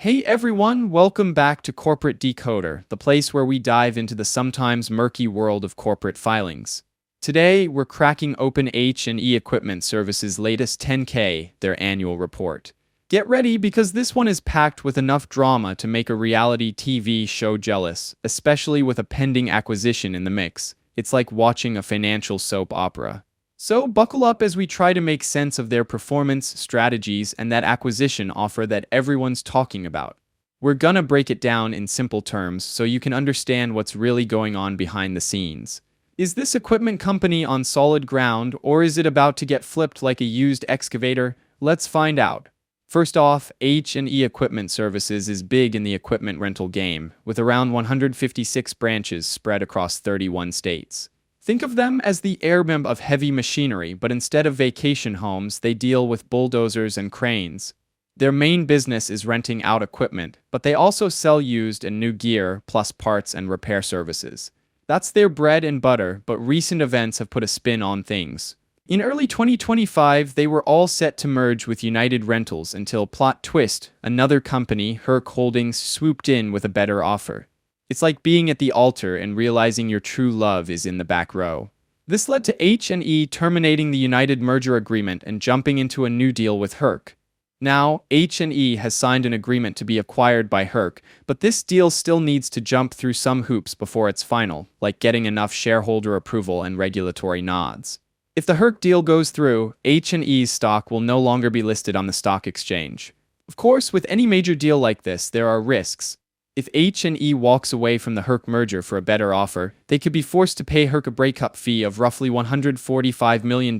Hey everyone, welcome back to Corporate Decoder, the place where we dive into the sometimes murky world of corporate filings. Today, we're cracking open H&E Equipment Services' latest 10K, their annual report. Get ready because this one is packed with enough drama to make a reality TV show jealous, especially with a pending acquisition in the mix. It's like watching a financial soap opera. So buckle up as we try to make sense of their performance, strategies, and that acquisition offer that everyone's talking about. We're gonna break it down in simple terms so you can understand what's really going on behind the scenes. Is this equipment company on solid ground, or is it about to get flipped like a used excavator? Let's find out. First off, H&E Equipment Services is big in the equipment rental game, with around 156 branches spread across 31 states. Think of them as the Airbnb of heavy machinery, but instead of vacation homes, they deal with bulldozers and cranes. Their main business is renting out equipment, but they also sell used and new gear, plus parts and repair services. That's their bread and butter, but recent events have put a spin on things. In early 2025, they were all set to merge with United Rentals until plot twist, another company, Herc Holdings, swooped in with a better offer. It's like being at the altar and realizing your true love is in the back row. This led to H&E terminating the United merger agreement and jumping into a new deal with Herc. Now, H&E has signed an agreement to be acquired by Herc, but this deal still needs to jump through some hoops before it's final, like getting enough shareholder approval and regulatory nods. If the Herc deal goes through, H&E's stock will no longer be listed on the stock exchange. Of course, with any major deal like this, there are risks. If H&E walks away from the Herc merger for a better offer, they could be forced to pay Herc a breakup fee of roughly $145 million,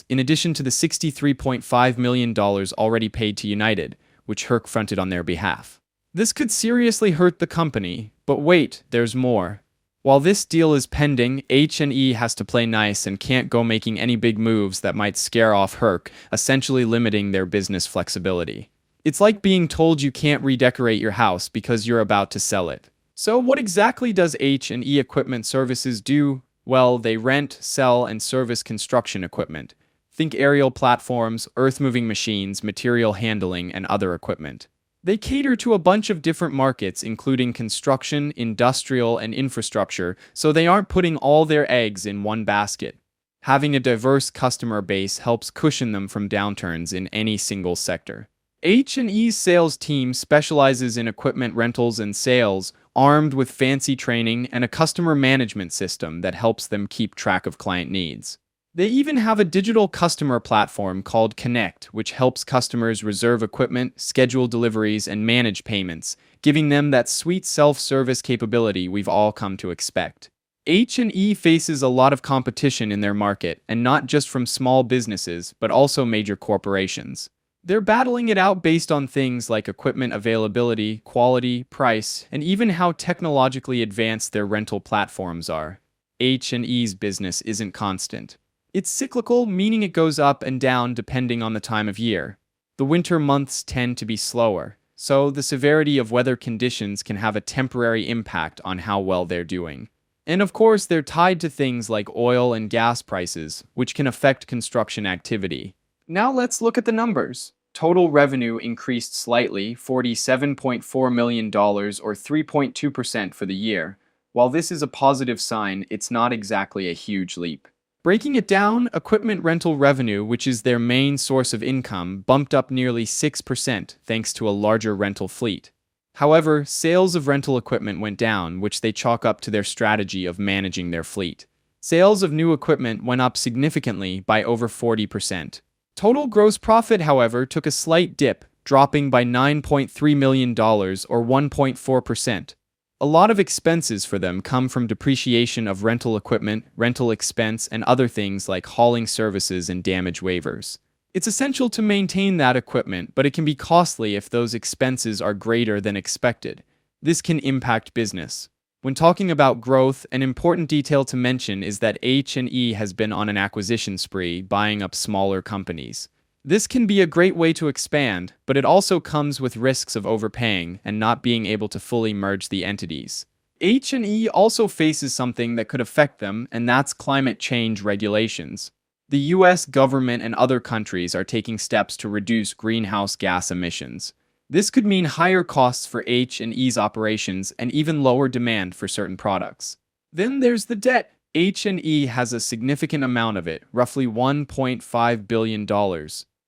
in addition to the $63.5 million already paid to United, which Herc fronted on their behalf. This could seriously hurt the company, but wait, there's more. While this deal is pending, H&E has to play nice and can't go making any big moves that might scare off Herc, essentially limiting their business flexibility. It's like being told you can't redecorate your house because you're about to sell it. So what exactly does H&E Equipment Services do? Well, they rent, sell, and service construction equipment. Think aerial platforms, earth-moving machines, material handling, and other equipment. They cater to a bunch of different markets, including construction, industrial, and infrastructure, so they aren't putting all their eggs in one basket. Having a diverse customer base helps cushion them from downturns in any single sector. H&E's sales team specializes in equipment rentals and sales, armed with fancy training and a customer management system that helps them keep track of client needs. They even have a digital customer platform called Connect, which helps customers reserve equipment, schedule deliveries, and manage payments, giving them that sweet self-service capability we've all come to expect. H&E faces a lot of competition in their market, and not just from small businesses, but also major corporations. They're battling it out based on things like equipment availability, quality, price, and even how technologically advanced their rental platforms are. H&E's business isn't constant. It's cyclical, meaning it goes up and down depending on the time of year. The winter months tend to be slower, so the severity of weather conditions can have a temporary impact on how well they're doing. And of course, they're tied to things like oil and gas prices, which can affect construction activity. Now let's look at the numbers. Total revenue increased slightly, $47.4 million or 3.2% for the year. While this is a positive sign, it's not exactly a huge leap. Breaking it down, equipment rental revenue, which is their main source of income, bumped up nearly 6% thanks to a larger rental fleet. However, sales of rental equipment went down, which they chalk up to their strategy of managing their fleet. Sales of new equipment went up significantly by over 40%. Total gross profit, however, took a slight dip, dropping by $9.3 million or 1.4%. A lot of expenses for them come from depreciation of rental equipment, rental expense, and other things like hauling services and damage waivers. It's essential to maintain that equipment, but it can be costly if those expenses are greater than expected. This can impact business. When talking about growth, an important detail to mention is that H&E has been on an acquisition spree, buying up smaller companies. This can be a great way to expand, but it also comes with risks of overpaying and not being able to fully merge the entities. H&E also faces something that could affect them, and that's climate change regulations. The US government and other countries are taking steps to reduce greenhouse gas emissions. This could mean higher costs for H&E's operations and even lower demand for certain products. Then there's the debt. H&E has a significant amount of it, roughly $1.5 billion.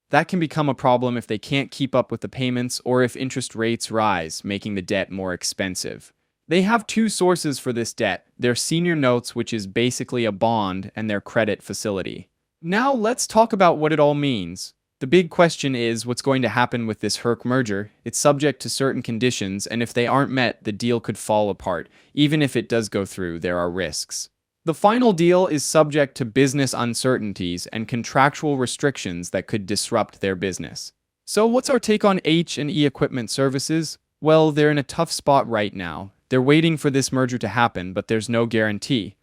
That can become a problem if they can't keep up with the payments or if interest rates rise, making the debt more expensive. They have two sources for this debt: their senior notes, which is basically a bond, and their credit facility. Now let's talk about what it all means. The big question is what's going to happen with this Herc merger. It's subject to certain conditions, and if they aren't met, the deal could fall apart. Even if it does go through, there are risks. The final deal is subject to business uncertainties and contractual restrictions that could disrupt their business. So what's our take on H&E Equipment Services? Well, they're in a tough spot right now. They're waiting for this merger to happen, but there's no guarantee.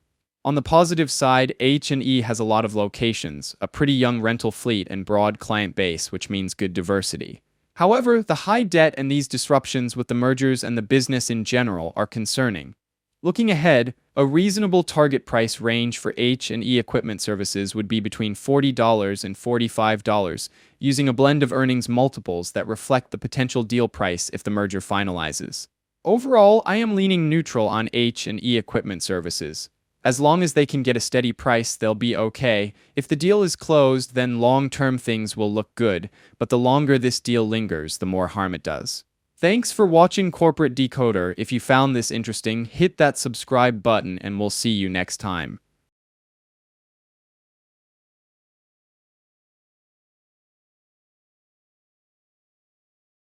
On the positive side, H&E has a lot of locations, a pretty young rental fleet, and broad client base, which means good diversity. However, the high debt and these disruptions with the mergers and the business in general are concerning. Looking ahead, a reasonable target price range for H&E Equipment Services would be between $40 and $45, using a blend of earnings multiples that reflect the potential deal price if the merger finalizes. Overall, I am leaning neutral on H&E Equipment Services. As long as they can get a steady price, they'll be okay. If the deal is closed, then long-term things will look good, but the longer this deal lingers, the more harm it does. Thanks for watching Corporate Decoder. If you found this interesting, hit that subscribe button and we'll see you next time.